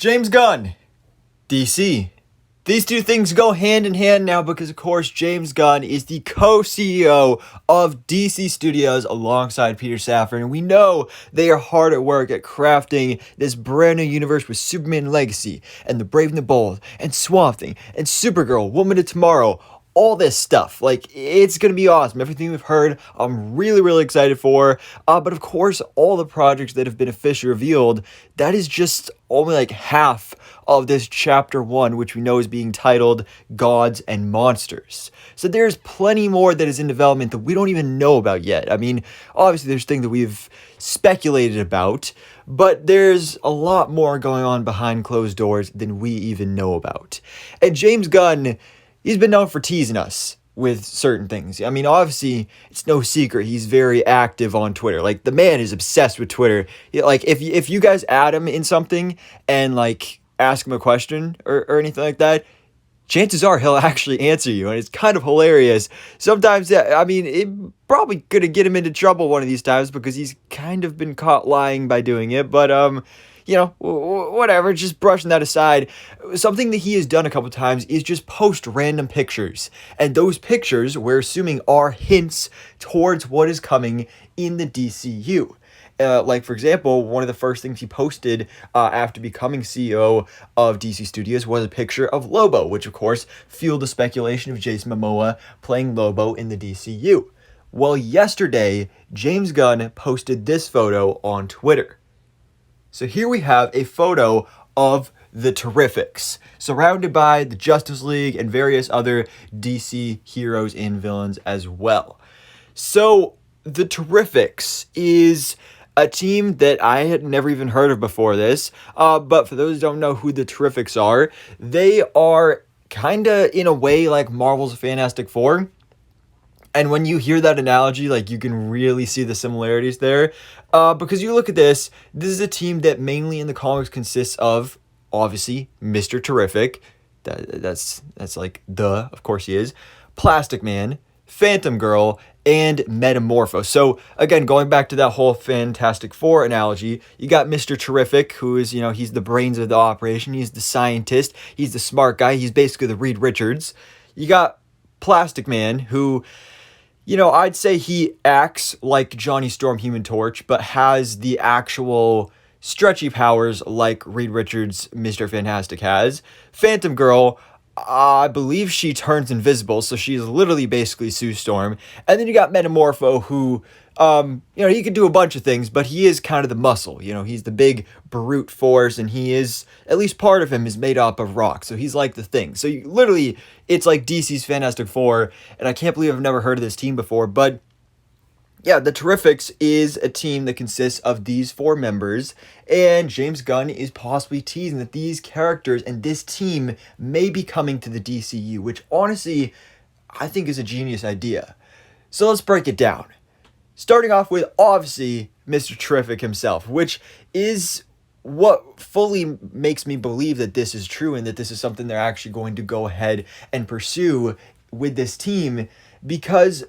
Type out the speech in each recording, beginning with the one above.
James Gunn, DC. These two things go hand in hand now because, of course, James Gunn is the co-CEO of DC Studios alongside Peter Safran, and we know they are hard at work at crafting this brand new universe with Superman Legacy, and The Brave and the Bold, and Swamp Thing, and Supergirl, Woman of Tomorrow, all this stuff. Like, it's going to be awesome. Everything we've heard, I'm really, really excited for. But of course, all the projects that have been officially revealed, that is just only like half of this chapter 1, which we know is being titled Gods and Monsters. So there's plenty more that is in development that we don't even know about yet. I mean, obviously there's things that we've speculated about, but there's a lot more going on behind closed doors than we even know about. And James Gunn, he's been known for teasing us with certain things. I mean, obviously, it's no secret he's very active on Twitter. Like, the man is obsessed with Twitter. Like, if you guys add him in something and, like, ask him a question or anything like that, chances are he'll actually answer you, and it's kind of hilarious. Sometimes, I mean, it probably gonna get him into trouble one of these times because he's kind of been caught lying by doing it, but, you know, whatever, just brushing that aside. Something that he has done a couple times is just post random pictures. And those pictures, we're assuming, are hints towards what is coming in the DCU. Like, for example, one of the first things he posted after becoming CEO of DC Studios was a picture of Lobo, which, of course, fueled the speculation of Jason Momoa playing Lobo in the DCU. Well, yesterday, James Gunn posted this photo on Twitter. So here we have a photo of the Terrifics, surrounded by the Justice League and various other DC heroes and villains as well. So the Terrifics is a team that I had never even heard of before this, but for those who don't know who the Terrifics are, they are kind of, in a way, like Marvel's Fantastic Four. And when you hear that analogy, like, you can really see the similarities there. Because you look at this is a team that mainly in the comics consists of, obviously, Mr. Terrific. That's like, of course he is. Plastic Man, Phantom Girl, and Metamorpho. So, again, going back to that whole Fantastic Four analogy, you got Mr. Terrific, who is, you know, he's the brains of the operation. He's the scientist. He's the smart guy. He's basically the Reed Richards. You got Plastic Man, who, you know, I'd say he acts like Johnny Storm Human Torch, but has the actual stretchy powers like Reed Richards' Mr. Fantastic has. Phantom Girl, I believe she turns invisible, so she's literally basically Sue Storm. And then you got Metamorpho, who, you know, he could do a bunch of things, but he is kind of the muscle. You know, he's the big brute force, and he is, at least part of him is made up of rock. So he's like the Thing. So literally, it's like DC's Fantastic Four, and I can't believe I've never heard of this team before, but yeah, the Terrifics is a team that consists of these 4 members, and James Gunn is possibly teasing that these characters and this team may be coming to the DCU, which honestly, I think is a genius idea. So let's break it down. Starting off with, obviously, Mr. Terrific himself, which is what fully makes me believe that this is true and that this is something they're actually going to go ahead and pursue with this team, because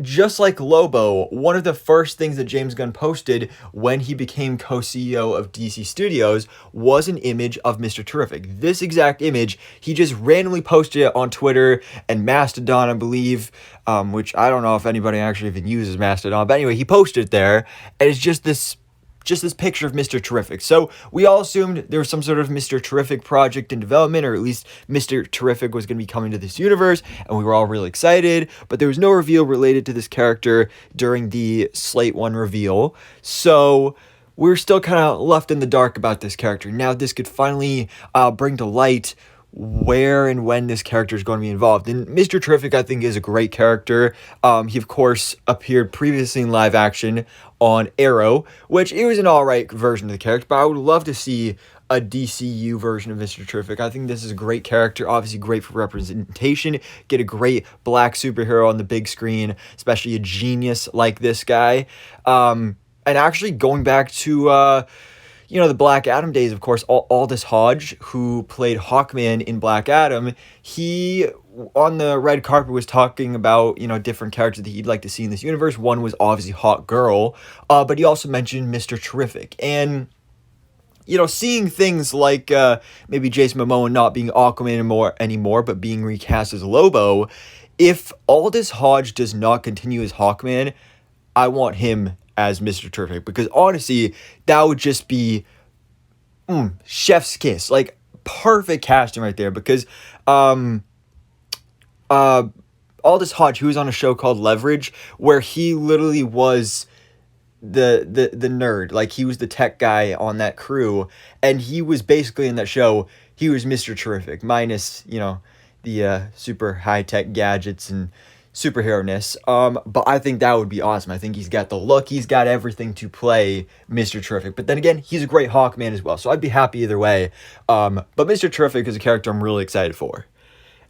just like Lobo, one of the first things that James Gunn posted when he became co-CEO of DC Studios was an image of Mr. Terrific. This exact image, he just randomly posted it on Twitter and Mastodon, I believe, which I don't know if anybody actually even uses Mastodon, but anyway, he posted it there, and it's just this picture of Mr. Terrific. So we all assumed there was some sort of Mr. Terrific project in development, or at least Mr. Terrific was going to be coming to this universe, and we were all really excited, but there was no reveal related to this character during the Slate 1 reveal. So we're still kind of left in the dark about this character. Now this could finally bring to light where and when this character is going to be involved. And Mr. Terrific, I think, is a great character. He, of course, appeared previously in live action on Arrow, which it was an alright version of the character, but I would love to see a DCU version of Mr. Terrific. I think this is a great character, obviously great for representation, get a great black superhero on the big screen, especially a genius like this guy. And actually going back to you know, the Black Adam days, of course, Aldous Hodge, who played Hawkman in Black Adam, he, on the red carpet, was talking about, you know, different characters that he'd like to see in this universe. One was obviously Hawk Girl, but he also mentioned Mr. Terrific. And seeing things like maybe Jason Momoa not being Aquaman anymore, but being recast as Lobo, if Aldous Hodge does not continue as Hawkman, I want him as Mr. Terrific, because honestly, that would just be chef's kiss, like perfect casting right there. Because Aldous Hodge, who was on a show called Leverage, where he literally was the nerd, like he was the tech guy on that crew, and he was basically in that show, he was Mr. Terrific minus the super high tech gadgets and superhero-ness. But I think that would be awesome. I think he's got the look, he's got everything to play Mr. Terrific. But then again, he's a great Hawkman as well, so I'd be happy either way. But Mr. Terrific is a character I'm really excited for.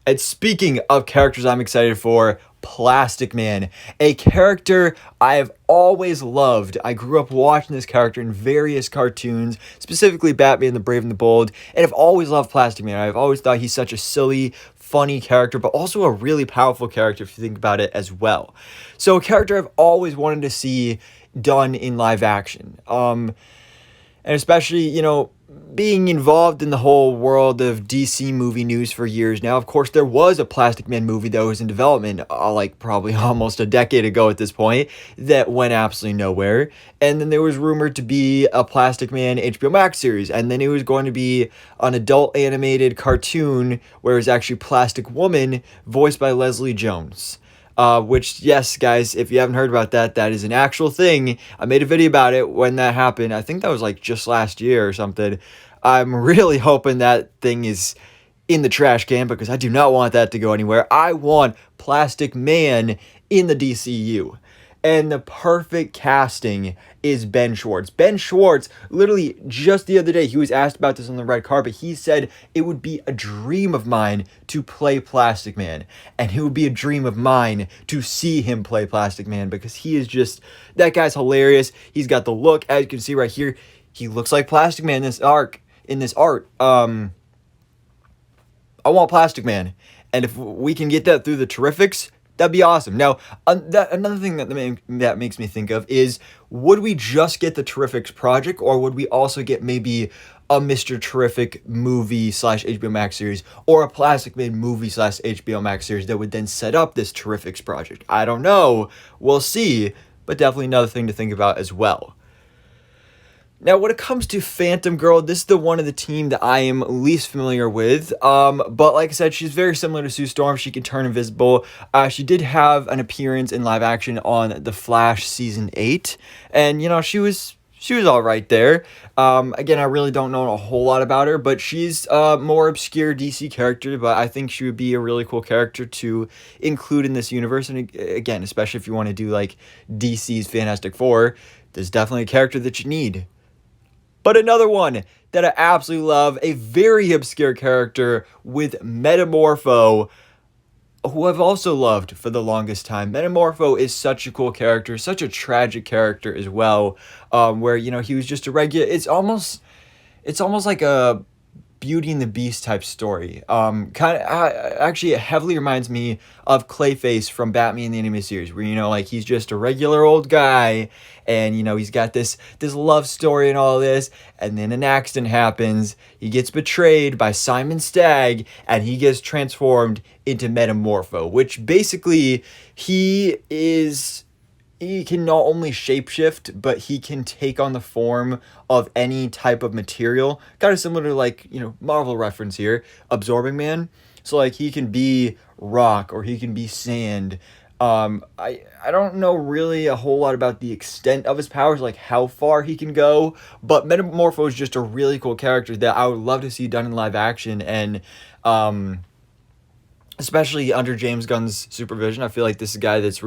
And speaking of characters I'm excited for, Plastic Man, a character I've always loved. I grew up watching this character in various cartoons, specifically Batman the Brave and the Bold, and I've always loved Plastic Man. I've always thought he's such a silly, funny character, but also a really powerful character if you think about it as well. So a character I've always wanted to see done in live action. And especially, being involved in the whole world of DC movie news for years now. Of course, there was a Plastic Man movie that was in development, like probably almost a decade ago at this point, that went absolutely nowhere. And then there was rumored to be a Plastic Man HBO Max series, and then it was going to be an adult animated cartoon where it was actually Plastic Woman, voiced by Leslie Jones. Which, yes, guys, if you haven't heard about that, that is an actual thing. I made a video about it when that happened. I think that was like just last year or something. I'm really hoping that thing is in the trash can, because I do not want that to go anywhere. I want Plastic Man in the DCU. And the perfect casting is Ben Schwartz. Ben Schwartz, literally just the other day, he was asked about this on the red carpet. He said it would be a dream of mine to play Plastic Man. And it would be a dream of mine to see him play Plastic Man, because he is just, that guy's hilarious. He's got the look, as you can see right here. He looks like Plastic Man in this art. I want Plastic Man. And if we can get that through the Terrifics, that'd be awesome. Now, another thing that makes me think of is, would we just get the Terrifics project, or would we also get maybe a Mr. Terrific movie / HBO Max series, or a Plastic Man movie / HBO Max series that would then set up this Terrifics project? I don't know. We'll see. But definitely another thing to think about as well. Now, when it comes to Phantom Girl, this is the one of the team that I am least familiar with. But like I said, she's very similar to Sue Storm. She can turn invisible. She did have an appearance in live action on The Flash Season 8. And, she was all right there. Again, I really don't know a whole lot about her, but she's a more obscure DC character, but I think she would be a really cool character to include in this universe. And again, especially if you want to do like DC's Fantastic Four, there's definitely a character that you need. But another one that I absolutely love, a very obscure character with Metamorpho, who I've also loved for the longest time. Metamorpho is such a cool character, such a tragic character as well, where, he was just a regular, it's almost like a Beauty and the Beast type story. Actually, it heavily reminds me of Clayface from Batman the Animated Series, where, he's just a regular old guy, and, he's got this love story and all this, and then an accident happens, he gets betrayed by Simon Stagg, and he gets transformed into Metamorpho, which basically, he can not only shapeshift, but he can take on the form of any type of material. Kind of similar to, like, Marvel reference here, Absorbing Man. So, like, he can be rock, or he can be sand. I don't know really a whole lot about the extent of his powers, like how far he can go, but Metamorpho is just a really cool character that I would love to see done in live action, and especially under James Gunn's supervision. I feel like this is a guy that's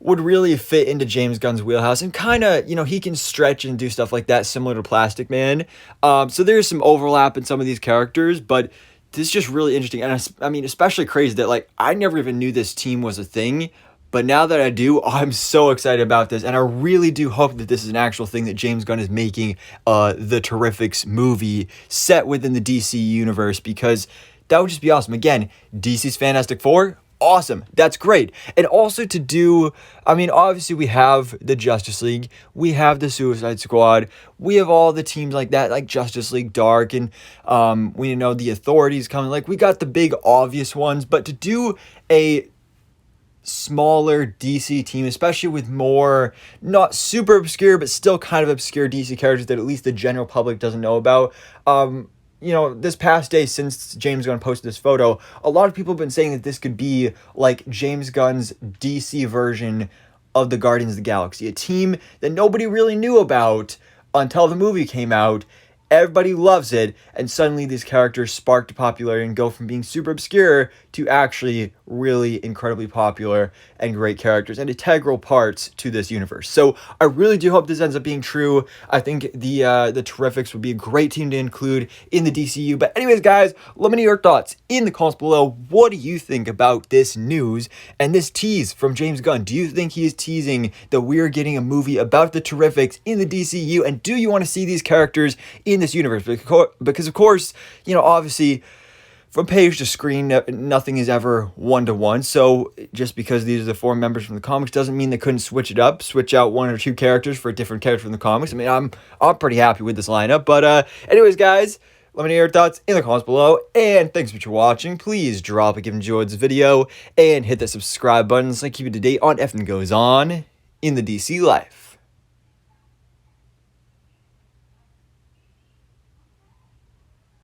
would really fit into James Gunn's wheelhouse, and kind of, he can stretch and do stuff like that, similar to Plastic Man. So there's some overlap in some of these characters, but this is just really interesting. And I mean, especially crazy that, like, I never even knew this team was a thing, but now that I do, I'm so excited about this, and I really do hope that this is an actual thing, that James Gunn is making the Terrifics movie set within the DC universe, because that would just be awesome. Again, DC's Fantastic Four, awesome. That's great. And also to do, I mean, obviously we have the Justice League, we have the Suicide Squad, we have all the teams like that, like Justice League Dark, and we know the Authorities coming. Like, we got the big obvious ones, but to do a smaller DC team, especially with more not super obscure but still kind of obscure DC characters that at least the general public doesn't know about. This past day since James Gunn posted this photo, a lot of people have been saying that this could be like James Gunn's DC version of the Guardians of the Galaxy, a team that nobody really knew about until the movie came out. Everybody loves it, and suddenly these characters spark to popularity and go from being super obscure to actually really incredibly popular and great characters and integral parts to this universe. So I really do hope this ends up being true. I think the Terrifics would be a great team to include in the DCU. But anyways, guys, let me know your thoughts in the comments below. What do you think about this news and this tease from James Gunn? Do you think he is teasing that we're getting a movie about the Terrifics in the DCU? And do you want to see these characters in this universe? Because of course, obviously, from page to screen, nothing is ever one-to-one. So just because these are the four members from the comics doesn't mean they couldn't switch it up, switch out one or two characters for a different character from the comics. I mean, I'm pretty happy with this lineup. But anyways, guys, let me know your thoughts in the comments below. And thanks for watching. Please drop a like if you enjoyed this video and hit that subscribe button so I keep you up to date on everything that goes on in the DC life.